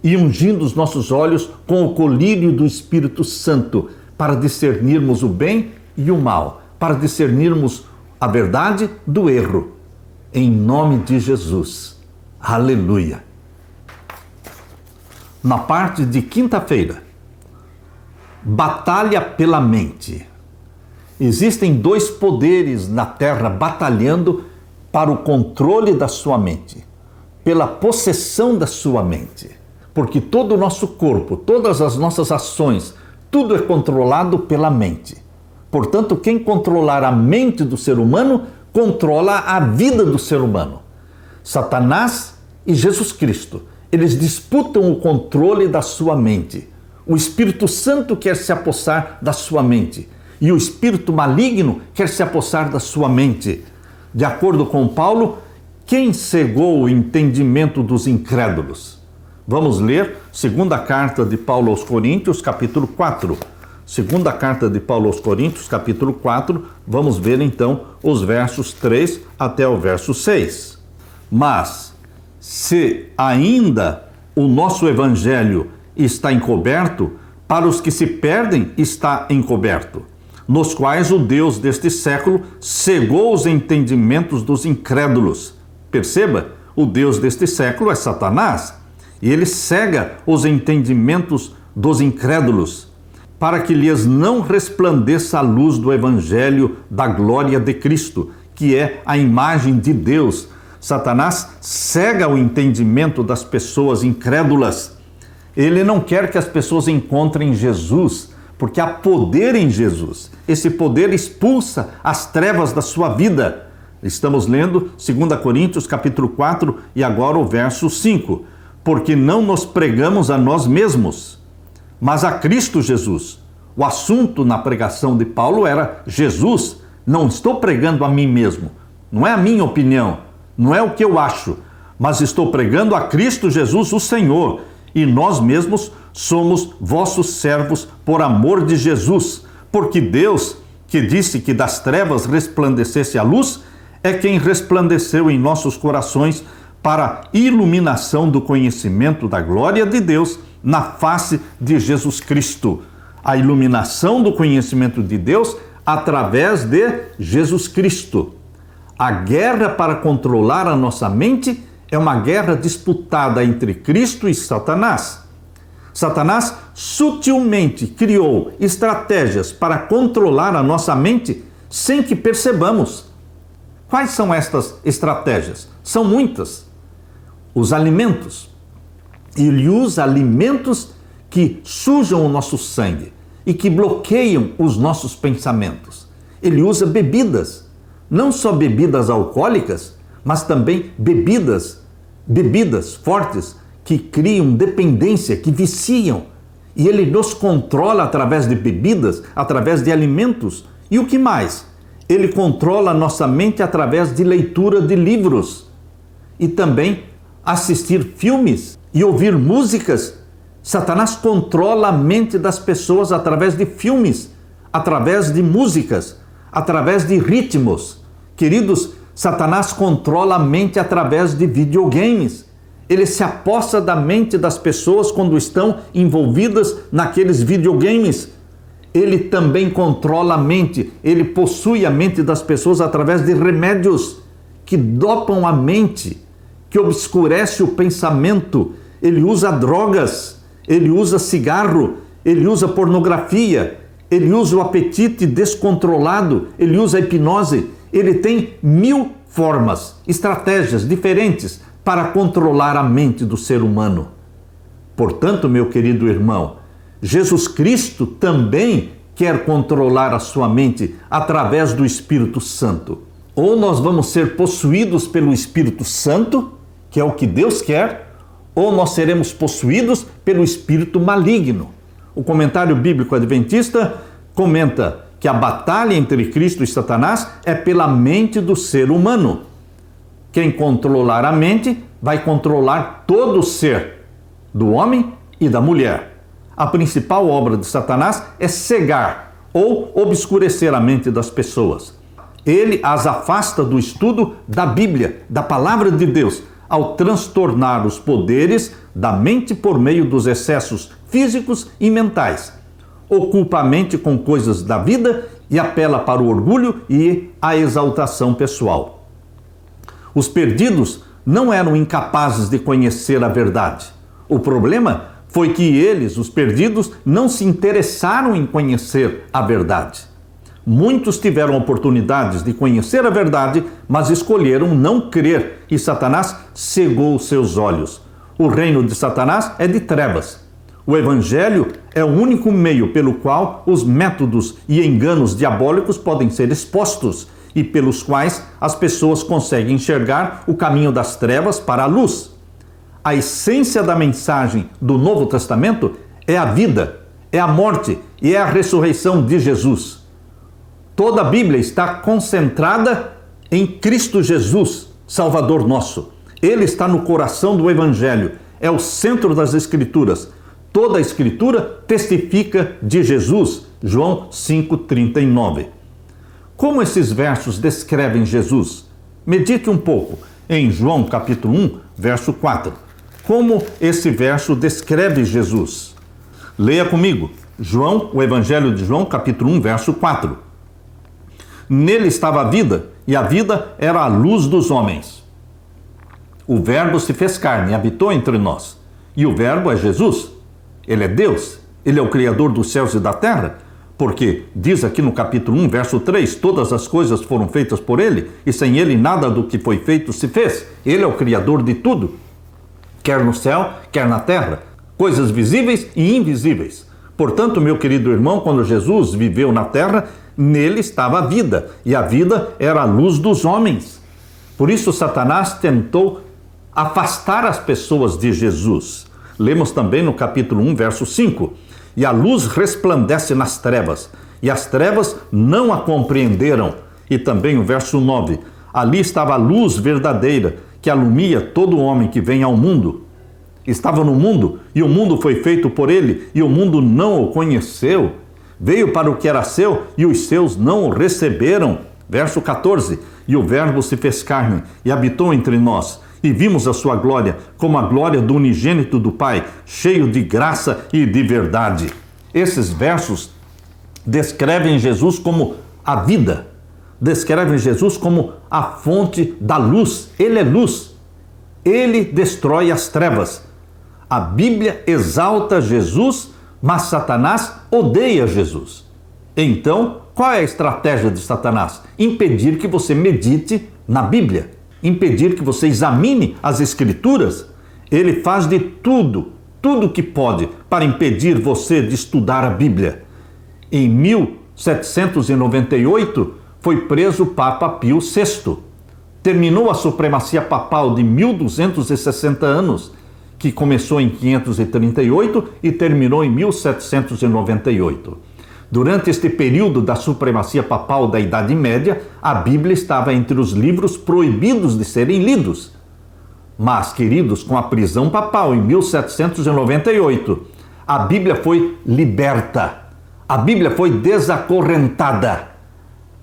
e ungindo os nossos olhos com o colírio do Espírito Santo para discernirmos o bem e o mal, para discernirmos a verdade do erro. Em nome de Jesus. Aleluia. Na parte de quinta-feira, batalha pela mente. Existem dois poderes na terra batalhando para o controle da sua mente, pela possessão da sua mente. Porque todo o nosso corpo, todas as nossas ações, tudo é controlado pela mente. Portanto, quem controlar a mente do ser humano, controla a vida do ser humano. Satanás e Jesus Cristo, eles disputam o controle da sua mente. O Espírito Santo quer se apossar da sua mente e o espírito maligno quer se apossar da sua mente. De acordo com Paulo, quem cegou o entendimento dos incrédulos? Vamos ler segunda carta de Paulo aos Coríntios, capítulo 4. Segunda carta de Paulo aos Coríntios, capítulo 4, vamos ver então os versos 3 até o verso 6. Mas, se ainda o nosso evangelho está encoberto, para os que se perdem está encoberto, nos quais o Deus deste século cegou os entendimentos dos incrédulos. Perceba, o Deus deste século é Satanás, e ele cega os entendimentos dos incrédulos, para que lhes não resplandeça a luz do evangelho da glória de Cristo, que é a imagem de Deus. Satanás cega o entendimento das pessoas incrédulas. Ele não quer que as pessoas encontrem Jesus, porque há poder em Jesus. Esse poder expulsa as trevas da sua vida. Estamos lendo 2 Coríntios capítulo 4 e agora o verso 5. Porque não nos pregamos a nós mesmos, mas a Cristo Jesus. O assunto na pregação de Paulo era Jesus. Não estou pregando a mim mesmo. Não é a minha opinião. Não é o que eu acho. Mas estou pregando a Cristo Jesus, o Senhor. E nós mesmos somos vossos servos por amor de Jesus. Porque Deus, que disse que das trevas resplandecesse a luz, é quem resplandeceu em nossos corações para a iluminação do conhecimento da glória de Deus na face de Jesus Cristo. A iluminação do conhecimento de Deus através de Jesus Cristo. A guerra para controlar a nossa mente é uma guerra disputada entre Cristo e Satanás. Satanás sutilmente criou estratégias para controlar a nossa mente sem que percebamos. Quais são estas estratégias? São muitas. Os alimentos. Ele usa alimentos que sujam o nosso sangue e que bloqueiam os nossos pensamentos. Ele usa bebidas, não só bebidas alcoólicas, mas também bebidas fortes que criam dependência, que viciam E ele nos controla através de bebidas, através de alimentos. E o que mais? Ele controla a nossa mente através de leitura de livros. E também assistir filmes e ouvir músicas. Satanás controla a mente das pessoas através de filmes, através de músicas, através de ritmos. Queridos, Satanás controla a mente através de videogames. Ele se apossa da mente das pessoas quando estão envolvidas naqueles videogames. Ele também controla a mente, ele possui a mente das pessoas através de remédios que dopam a mente, que obscurece o pensamento. Ele usa drogas, ele usa cigarro, ele usa pornografia, ele usa o apetite descontrolado, ele usa a hipnose. Ele tem 1000 formas, estratégias diferentes para controlar a mente do ser humano. Portanto, meu querido irmão, Jesus Cristo também quer controlar a sua mente através do Espírito Santo. Ou nós vamos ser possuídos pelo Espírito Santo, que é o que Deus quer, ou nós seremos possuídos pelo espírito maligno. O comentário bíblico adventista comenta que a batalha entre Cristo e Satanás é pela mente do ser humano. Quem controlar a mente vai controlar todo o ser, do homem e da mulher. A principal obra de Satanás é cegar ou obscurecer a mente das pessoas. Ele as afasta do estudo da Bíblia, da palavra de Deus, ao transtornar os poderes da mente por meio dos excessos físicos e mentais. Ocupa a mente com coisas da vida e apela para o orgulho e a exaltação pessoal. Os perdidos não eram incapazes de conhecer a verdade. O problema foi que eles, os perdidos, não se interessaram em conhecer a verdade. Muitos tiveram oportunidades de conhecer a verdade, mas escolheram não crer e Satanás cegou os seus olhos. O reino de Satanás é de trevas. O Evangelho é o único meio pelo qual os métodos e enganos diabólicos podem ser expostos e pelos quais as pessoas conseguem enxergar o caminho das trevas para a luz. A essência da mensagem do Novo Testamento é a vida, é a morte e é a ressurreição de Jesus. Toda a Bíblia está concentrada em Cristo Jesus, Salvador nosso. Ele está no coração do Evangelho, é o centro das Escrituras. Toda a Escritura testifica de Jesus, João 5,39. Como esses versos descrevem Jesus? Medite um pouco em João capítulo 1, verso 4. Como esse verso descreve Jesus? Leia comigo, João, o Evangelho de João, capítulo 1, verso 4. Nele estava a vida, e a vida era a luz dos homens. O Verbo se fez carne e habitou entre nós. E o Verbo é Jesus. Ele é Deus. Ele é o Criador dos céus e da terra. Porque diz aqui no capítulo 1, verso 3, todas as coisas foram feitas por ele, e sem ele nada do que foi feito se fez. Ele é o Criador de tudo, quer no céu, quer na terra, coisas visíveis e invisíveis. Portanto, meu querido irmão, quando Jesus viveu na terra, nele estava a vida, e a vida era a luz dos homens. Por isso Satanás tentou afastar as pessoas de Jesus. Lemos também no capítulo 1, verso 5. E a luz resplandece nas trevas, e as trevas não a compreenderam. E também o verso 9. Ali estava a luz verdadeira, que alumia todo homem que vem ao mundo. Estava no mundo, e o mundo foi feito por ele, e o mundo não o conheceu. Veio para o que era seu, e os seus não o receberam. Verso 14. E o Verbo se fez carne, e habitou entre nós. E vimos a sua glória, como a glória do unigênito do Pai, cheio de graça e de verdade. Esses versos descrevem Jesus como a vida, descrevem Jesus como a fonte da luz. Ele é luz, ele destrói as trevas. A Bíblia exalta Jesus, mas Satanás odeia Jesus. Então, qual é a estratégia de Satanás? Impedir que você medite na Bíblia. Impedir que você examine as Escrituras. Ele faz de tudo que pode para impedir você de estudar a Bíblia. Em 1798 foi preso o Papa Pio VI. Terminou a supremacia papal de 1260 anos, que que começou em 538 e terminou em 1798. Durante este período da supremacia papal da Idade Média, a Bíblia estava entre os livros proibidos de serem lidos. Mas, queridos, com a prisão papal em 1798, a Bíblia foi liberta, a Bíblia foi desacorrentada.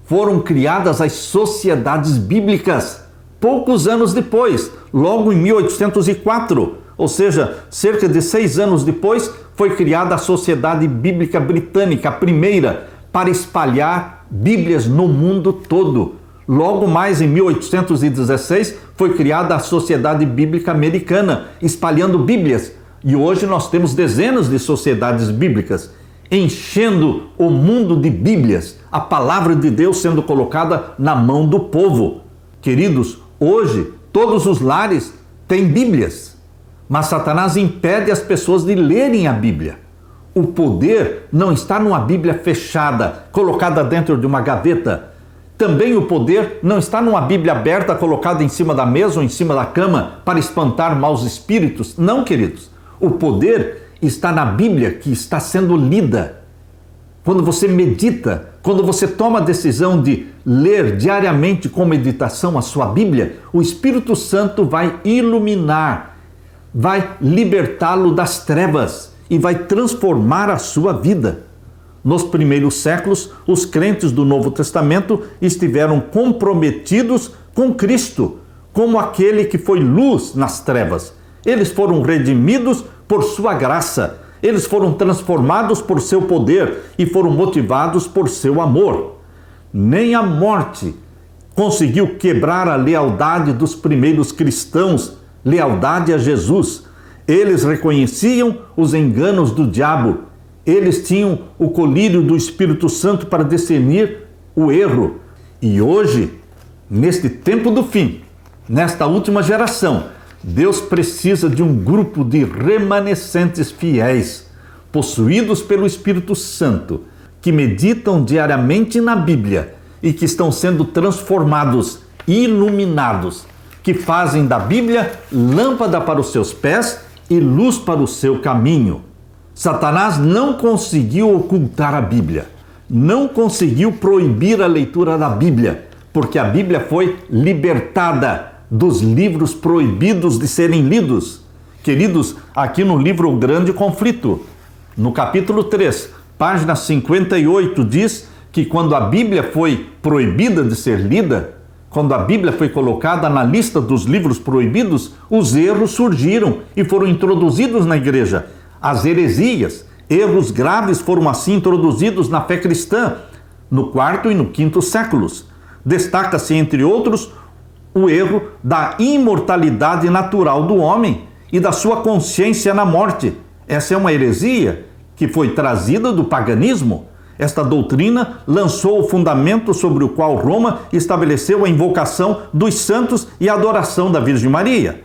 Foram criadas as sociedades bíblicas, poucos anos depois, logo em 1804, ou seja, cerca de 6 anos depois, foi criada a Sociedade Bíblica Britânica, a primeira, para espalhar Bíblias no mundo todo. Logo mais em 1816 foi criada a Sociedade Bíblica Americana, espalhando Bíblias. E hoje nós temos dezenas de sociedades bíblicas, enchendo o mundo de Bíblias, a palavra de Deus sendo colocada na mão do povo. Queridos, hoje todos os lares têm Bíblias, mas Satanás impede as pessoas de lerem a Bíblia. O poder não está numa Bíblia fechada, colocada dentro de uma gaveta. Também o poder não está numa Bíblia aberta, colocada em cima da mesa ou em cima da cama para espantar maus espíritos. Não, queridos. O poder está na Bíblia que está sendo lida. Quando você medita, quando você toma a decisão de ler diariamente com meditação a sua Bíblia, o Espírito Santo vai iluminar, vai libertá-lo das trevas e vai transformar a sua vida. Nos primeiros séculos, os crentes do Novo Testamento estiveram comprometidos com Cristo, como aquele que foi luz nas trevas. Eles foram redimidos por sua graça, eles foram transformados por seu poder e foram motivados por seu amor. Nem a morte conseguiu quebrar a lealdade dos primeiros cristãos, lealdade a Jesus. Eles reconheciam os enganos do diabo. Eles tinham o colírio do Espírito Santo para discernir o erro. E hoje, neste tempo do fim, nesta última geração, Deus precisa de um grupo de remanescentes fiéis, possuídos pelo Espírito Santo, que meditam diariamente na Bíblia e que estão sendo transformados, iluminados, que fazem da Bíblia lâmpada para os seus pés e luz para o seu caminho. Satanás não conseguiu ocultar a Bíblia, não conseguiu proibir a leitura da Bíblia, porque a Bíblia foi libertada dos livros proibidos de serem lidos. Queridos, aqui no livro O Grande Conflito, no capítulo 3, página 58, diz que quando a Bíblia foi proibida de ser lida, quando a Bíblia foi colocada na lista dos livros proibidos, os erros surgiram e foram introduzidos na igreja. As heresias, erros graves foram assim introduzidos na fé cristã, no 4º e no 5º séculos. Destaca-se, entre outros, o erro da imortalidade natural do homem e da sua consciência na morte. Essa é uma heresia que foi trazida do paganismo. Esta doutrina lançou o fundamento sobre o qual Roma estabeleceu a invocação dos santos e a adoração da Virgem Maria.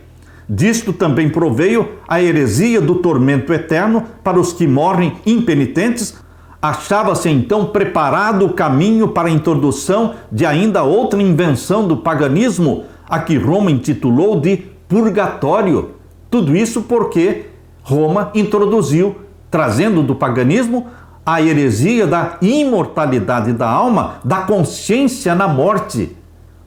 Disto também proveio a heresia do tormento eterno para os que morrem impenitentes. Achava-se então preparado o caminho para a introdução de ainda outra invenção do paganismo, a que Roma intitulou de purgatório. Tudo isso porque Roma introduziu, trazendo do paganismo, a heresia da imortalidade da alma, da consciência na morte.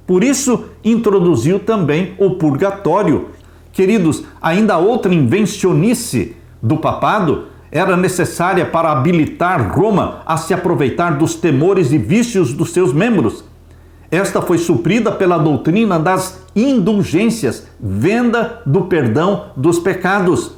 Por isso, introduziu também o purgatório. Queridos, ainda outra invencionice do papado era necessária para habilitar Roma a se aproveitar dos temores e vícios dos seus membros. Esta foi suprida pela doutrina das indulgências, venda do perdão dos pecados.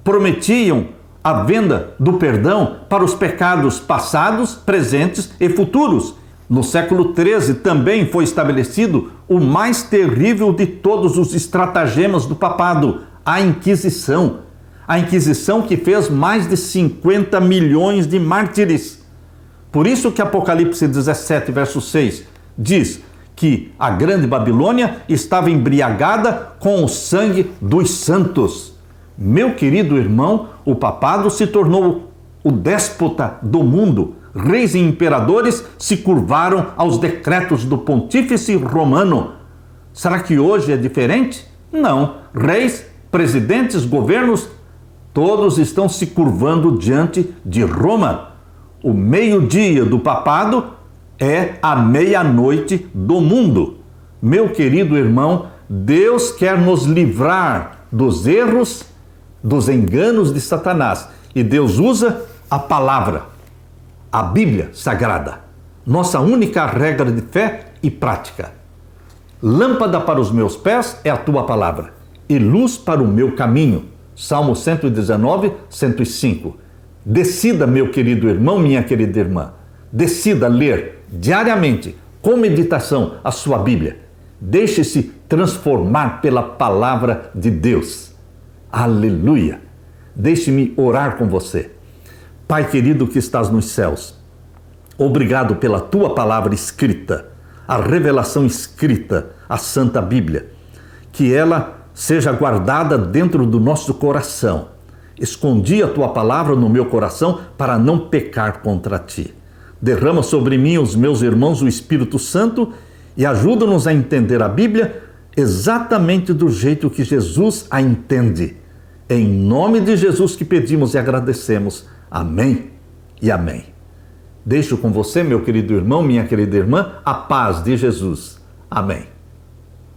Prometiam a venda do perdão para os pecados passados, presentes e futuros. No século XIII também foi estabelecido o mais terrível de todos os estratagemas do papado, a Inquisição. A Inquisição que fez mais de 50 milhões de mártires. Por isso que Apocalipse 17, verso 6, diz que a grande Babilônia estava embriagada com o sangue dos santos. Meu querido irmão, o papado se tornou o déspota do mundo. Reis e imperadores se curvaram aos decretos do pontífice romano. Será que hoje é diferente? Não. Reis presidentes, governos, todos estão se curvando diante de Roma. O meio-dia do papado é a meia-noite do mundo. Meu querido irmão, Deus quer nos livrar dos erros, dos enganos de Satanás. E Deus usa a palavra, a Bíblia Sagrada, nossa única regra de fé e prática. Lâmpada para os meus pés é a tua palavra e luz para o meu caminho. Salmo 119, 105. Decida, meu querido irmão, minha querida irmã, decida ler diariamente, com meditação, a sua Bíblia. Deixe-se transformar pela palavra de Deus. Aleluia! Deixe-me orar com você. Pai querido que estás nos céus, obrigado pela tua palavra escrita, a revelação escrita, a Santa Bíblia. Que ela seja guardada dentro do nosso coração. Escondi a tua palavra no meu coração para não pecar contra ti. Derrama sobre mim, os meus irmãos, o Espírito Santo e ajuda-nos a entender a Bíblia exatamente do jeito que Jesus a entende. Em nome de Jesus que pedimos e agradecemos. Amém e amém. Deixo com você, meu querido irmão, minha querida irmã, a paz de Jesus. Amém.